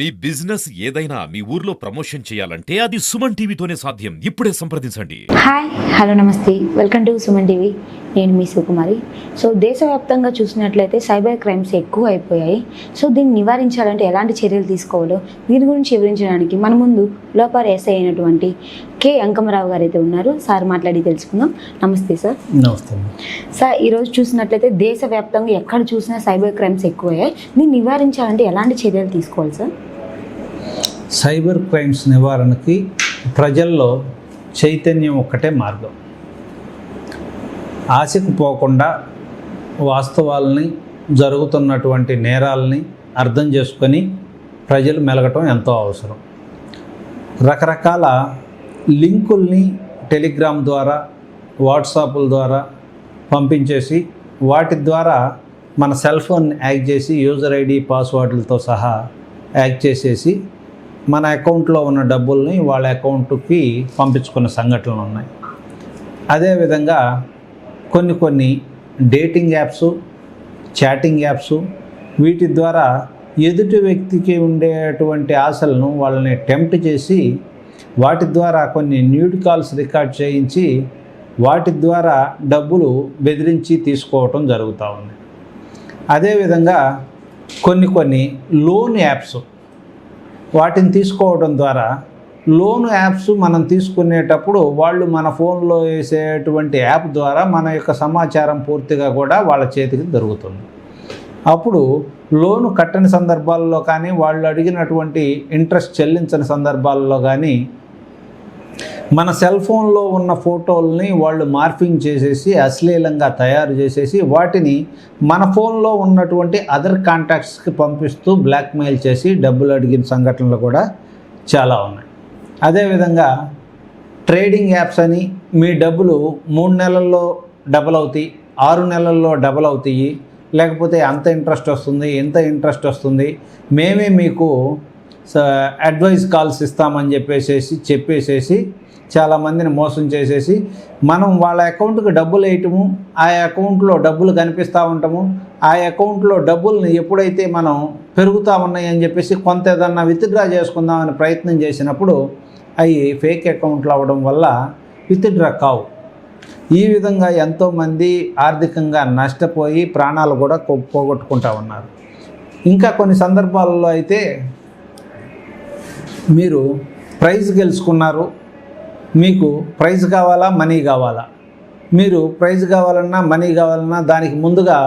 మీ business ఏదైనా మీ ఊర్లో promotion చేయాలంటే అది సుమన్ టీవీతోనే సాధ్యం. ఇప్పుడే సంప్రదించండి. హాయ్ హలో నమస్తే, వెల్కమ్ టు సుమన్ టీవీ. నేను మీ సుకుమారి. సో దేశవ్యాప్తంగా చూసినట్లయితే సైబర్ క్రైమ్స్ ఎక్కువ అయిపోయాయి. సో దీన్ని నివారించాలంటే ఎలాంటి చర్యలు తీసుకోవాలో దీని గురించి వివరించడానికి మన ముందు లోపార్ ఎస్ఐ అయినటువంటి కె అంకమరావు గారు అయితే ఉన్నారు. సార్ మాట్లాడి తెలుసుకుందాం. నమస్తే సార్. నమస్తే సార్, ఈరోజు చూసినట్లయితే దేశవ్యాప్తంగా ఎక్కడ చూసినా సైబర్ క్రైమ్స్ ఎక్కువయ్యాయి. దీన్ని నివారించాలంటే ఎలాంటి చర్యలు తీసుకోవాలి సార్? సైబర్ క్రైమ్స్ నివారణకి ప్రజల్లో చైతన్యం ఒక్కటే మార్గం. ఆశకు పోకుండా వాస్తవాలని, జరుగుతున్నటువంటి నేరాలని అర్థం చేసుకొని ప్రజలు మెలగటం ఎంతో అవసరం. రకరకాల లింకుల్ని టెలిగ్రామ్ ద్వారా, వాట్సాప్ల ద్వారా పంపించేసి వాటి ద్వారా మన సెల్ ఫోన్ యాక్ చేసి యూజర్ ఐడి పాస్వర్డ్లతో సహా యాక్ చేసేసి మన అకౌంట్లో ఉన్న డబ్బుల్ని వాళ్ళ అకౌంట్కి పంపించుకున్న సంఘటనలు ఉన్నాయి. అదేవిధంగా కొన్ని డేటింగ్ యాప్స్, చాటింగ్ యాప్స్, వీటి ద్వారా ఎదుటి వ్యక్తికి ఉండేటువంటి ఆశలను వాళ్ళని టెంప్ట్ చేసి వాటి ద్వారా కొన్ని న్యూడ్ కాల్స్ రికార్డ్ చేయించి వాటి ద్వారా డబ్బులు బెదిరించి తీసుకోవటం జరుగుతూ ఉంది. అదేవిధంగా కొన్ని లోన్ యాప్స్, వాటిని తీసుకోవడం ద్వారా లోన్ యాప్స్ మనం తీసుకునేటప్పుడు వాళ్ళు మన ఫోన్లో వేసేటువంటి యాప్ ద్వారా మన యొక్క సమాచారం పూర్తిగా కూడా వాళ్ళ చేతికి దొరుకుతుంది. అప్పుడు లోను కట్టని సందర్భాల్లో కానీ, వాళ్ళు అడిగినటువంటి ఇంట్రెస్ట్ చెల్లించని సందర్భాల్లో కానీ మన సెల్ ఫోన్లో ఉన్న ఫోటోల్ని వాళ్ళు మార్ఫింగ్ చేసేసి అశ్లీలంగా తయారు చేసేసి వాటిని మన ఫోన్లో ఉన్నటువంటి అదర్ కాంటాక్ట్స్కి పంపిస్తూ బ్లాక్మెయిల్ చేసి డబ్బులు అడిగిన సంఘటనలు కూడా చాలా ఉన్నాయి. అదేవిధంగా ట్రేడింగ్ యాప్స్ అని మీ డబ్బులు 3 నెలల్లో డబల్ అవుతాయి, 6 నెలల్లో డబల్ అవుతాయి, లేకపోతే అంత ఇంట్రెస్ట్ వస్తుంది, ఇంత ఇంట్రెస్ట్ వస్తుంది, మేమే మీకు అడ్వైస్ కాల్స్ ఇస్తామని చెప్పేసేసి చాలామందిని మోసం చేసేసి మనం వాళ్ళ అకౌంట్కి డబ్బులు వేయటము, ఆ అకౌంట్లో డబ్బులు కనిపిస్తూ ఉంటాము. ఆ అకౌంట్లో డబ్బుల్ని ఎప్పుడైతే మనం పెరుగుతూ ఉన్నాయి అని చెప్పేసి కొంత ఏదన్నా విత్డ్రా చేసుకుందామని ప్రయత్నం చేసినప్పుడు అవి ఫేక్ అకౌంట్లు అవ్వడం వల్ల విత్డ్రా కావు. ఈ విధంగా ఎంతోమంది ఆర్థికంగా నష్టపోయి ప్రాణాలు కూడా పోగొట్టుకుంటూ ఉన్నారు. ఇంకా కొన్ని సందర్భాలలో అయితే మీరు ప్రైజ్ గెలుచుకున్నారు, మీకు ప్రైజ్ కావాలా, మనీ కావాలా, మీరు ప్రైజ్ కావాలన్నా మనీ కావాలన్నా దానికి ముందుగా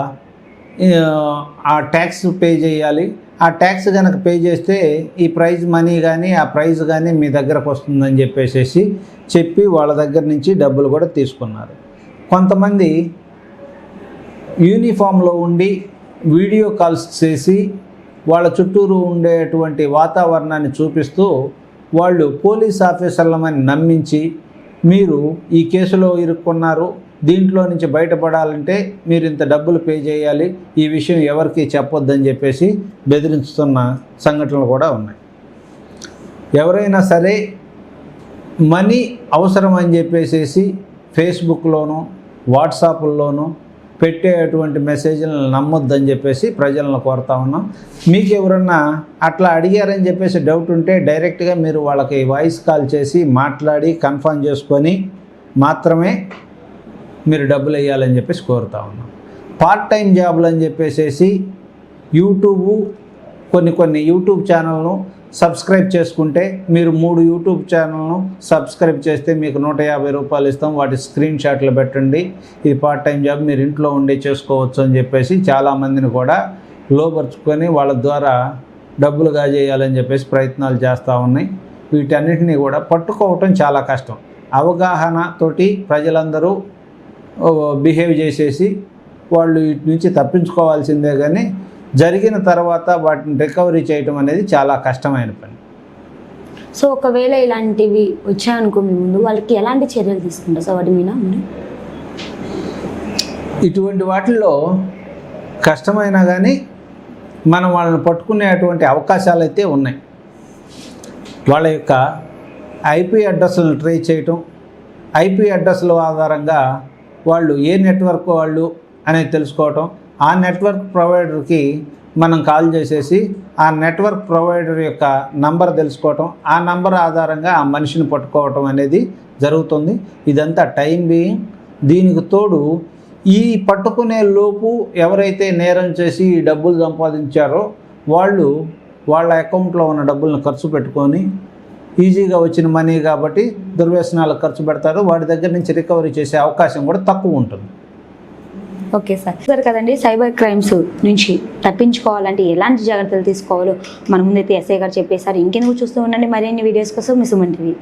ఆ ట్యాక్స్ పే చేయాలి. ఆ ట్యాక్స్ కనుక పే చేస్తే ఈ ప్రైజ్ మనీ కానీ ఆ ప్రైజ్ కానీ మీ దగ్గరకు వస్తుందని చెప్పి వాళ్ళ దగ్గర నుంచి డబ్బులు కూడా తీసుకున్నారు. కొంతమంది యూనిఫామ్లో ఉండి వీడియో కాల్స్ చేసి వాళ్ళ చుట్టూరు ఉండేటువంటి వాతావరణాన్ని చూపిస్తూ వాళ్ళు పోలీస్ ఆఫీసర్లమని నమ్మించి మీరు ఈ కేసులో ఇరుక్కున్నారు, దీంట్లో నుంచి బయటపడాలంటే మీరు ఇంత డబ్బులు పే చేయాలి, ఈ విషయం ఎవరికి చెప్పొద్దని చెప్పేసి బెదిరిస్తున్న సంఘటనలు కూడా ఉన్నాయి. ఎవరైనా సరే మనీ అవసరం అని చెప్పేసి ఫేస్బుక్లోనూ వాట్సాప్ల్లోనూ పెట్టేటువంటి మెసేజ్లను నమ్మొద్దని చెప్పేసి ప్రజలను కోరుతా ఉన్నాం. మీకు ఎవరన్నా అట్లా అడిగారని చెప్పేసి డౌట్ ఉంటే డైరెక్ట్గా మీరు వాళ్ళకి వాయిస్ కాల్ చేసి మాట్లాడి కన్ఫర్మ్ చేసుకొని మాత్రమే మీరు డబ్బులు వేయాలని చెప్పేసి కోరుతా ఉన్నాం. పార్ట్ టైం జాబులు అని చెప్పేసి కొన్ని యూట్యూబ్ ఛానల్ను సబ్స్క్రైబ్ చేసుకుంటే మీరు 3 యూట్యూబ్ ఛానల్ను సబ్స్క్రైబ్ చేస్తే మీకు 150 రూపాయలు ఇస్తాం, వాటి స్క్రీన్ షాట్లు పెట్టండి, ఇది పార్ట్ టైం జాబ్, మీరు ఇంట్లో ఉండే చేసుకోవచ్చు అని చెప్పేసి చాలామందిని కూడా లోపరుచుకొని వాళ్ళ ద్వారా డబ్బులు గాజేయాలని చెప్పేసి ప్రయత్నాలు చేస్తూ ఉన్నాయి. వీటన్నిటినీ కూడా పట్టుకోవటం చాలా కష్టం. అవగాహనతోటి ప్రజలందరూ బిహేవ్ చేసేసి వాళ్ళు వీటి నుంచి తప్పించుకోవాల్సిందే, కానీ జరిగిన తర్వాత వాటిని రికవరీ చేయటం అనేది చాలా కష్టమైన పని. సో ఒకవేళ ఇలాంటివి వచ్చాయనుకో మీ ముందు, వాళ్ళకి ఎలాంటి చర్యలు తీసుకుంటారు సార్ వాటి మీద? ఇటువంటి వాటిల్లో కష్టమైనా కానీ మనం వాళ్ళని పట్టుకునేటువంటి అవకాశాలు అయితే ఉన్నాయి. వాళ్ళ యొక్క ఐపీ అడ్రస్లను ట్రేస్ చేయటం, ఐపీ అడ్రస్ల ఆధారంగా వాళ్ళు ఏ నెట్వర్క్ వాళ్ళు అనేది తెలుసుకోవటం, ఆ నెట్వర్క్ ప్రొవైడర్కి మనం కాల్ చేసేసి ఆ నెట్వర్క్ ప్రొవైడర్ యొక్క నంబర్ తెలుసుకోవటం, ఆ నంబర్ ఆధారంగా ఆ మనిషిని పట్టుకోవటం అనేది జరుగుతుంది. ఇదంతా టైం బీయింగ్. దీనికి తోడు ఈ పట్టుకునే లోపు ఎవరైతే నేరం చేసి ఈ డబ్బులు సంపాదించారో వాళ్ళు వాళ్ళ అకౌంట్లో ఉన్న డబ్బులను ఖర్చు పెట్టుకొని, ఈజీగా వచ్చిన మనీ కాబట్టి దుర్వ్యసనాలకు ఖర్చు పెడతారు. వాడి దగ్గర నుంచి రికవరీ చేసే అవకాశం కూడా తక్కువ ఉంటుంది. ఓకే సార్ కదండి, సైబర్ క్రైమ్స్ నుంచి తప్పించుకోవాలంటే ఎలాంటి జాగ్రత్తలు తీసుకోవాలో మన ముందైతే ఎస్ఐ గారు చెప్పేశారు. ఇంకెందుకు చూస్తూ ఉండండి మరిన్ని వీడియోస్ కోసం మీ సుమన్ టీవీ.